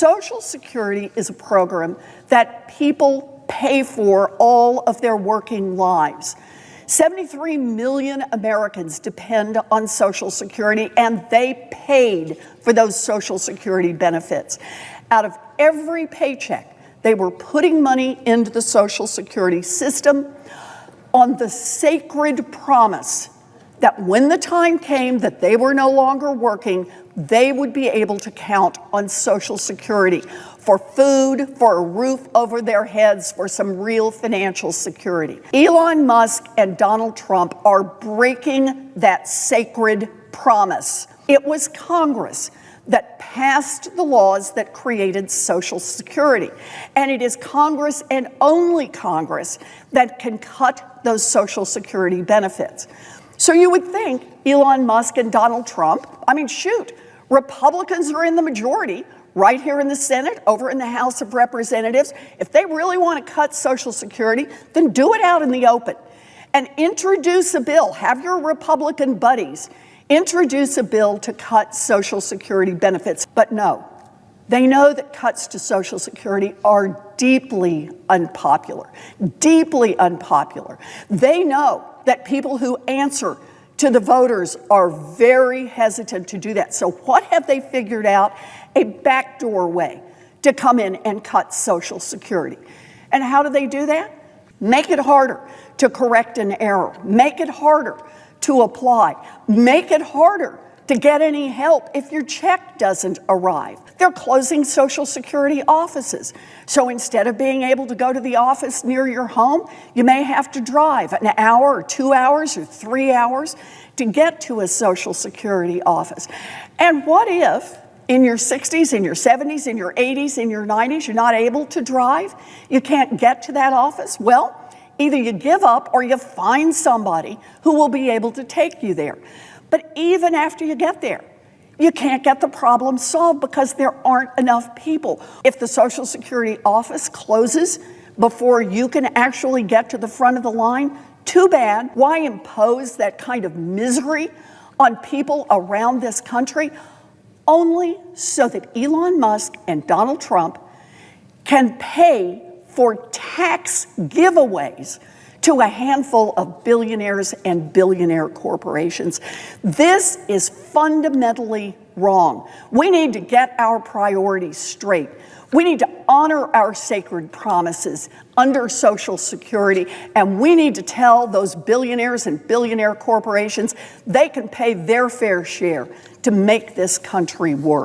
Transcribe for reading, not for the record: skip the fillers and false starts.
Social Security is a program that people pay for all of their working lives. 73 million Americans depend on Social Security, and they paid for those Social Security benefits. Out of every paycheck, they were putting money into the Social Security system on the sacred promise that when the time came that they were no longer working, they would be able to count on Social Security for food, for a roof over their heads, for some real financial security. Elon Musk and Donald Trump are breaking that sacred promise. It was Congress that passed the laws that created Social Security. And it is Congress and only Congress that can cut those Social Security benefits. So you would think Elon Musk and Donald Trump, Republicans are in the majority right here in the Senate, over in the House of Representatives. If they really want to cut Social Security, then do it out in the open and introduce a bill. Have your Republican buddies introduce a bill to cut Social Security benefits. But no, they know that cuts to Social Security are deeply unpopular, deeply unpopular. They know that people who answer to the voters are very hesitant to do that. So what have they figured out? A backdoor way to come in and cut Social Security. And how do they do that? Make it harder to correct an error. Make it harder to apply. Make it harder to get any help if your check doesn't arrive. They're closing Social Security offices. So instead of being able to go to the office near your home, you may have to drive an hour or 2 hours or 3 hours to get to a Social Security office. And what if in your 60s, in your 70s, in your 80s, in your 90s, you're not able to drive? You can't get to that office? Well, either you give up or you find somebody who will be able to take you there. But even after you get there, you can't get the problem solved because there aren't enough people. If the Social Security office closes before you can actually get to the front of the line, too bad. Why impose that kind of misery on people around this country? Only so that Elon Musk and Donald Trump can pay for tax giveaways to a handful of billionaires and billionaire corporations. This is fundamentally wrong. We need to get our priorities straight. We need to honor our sacred promises under Social Security, and we need to tell those billionaires and billionaire corporations they can pay their fair share to make this country work.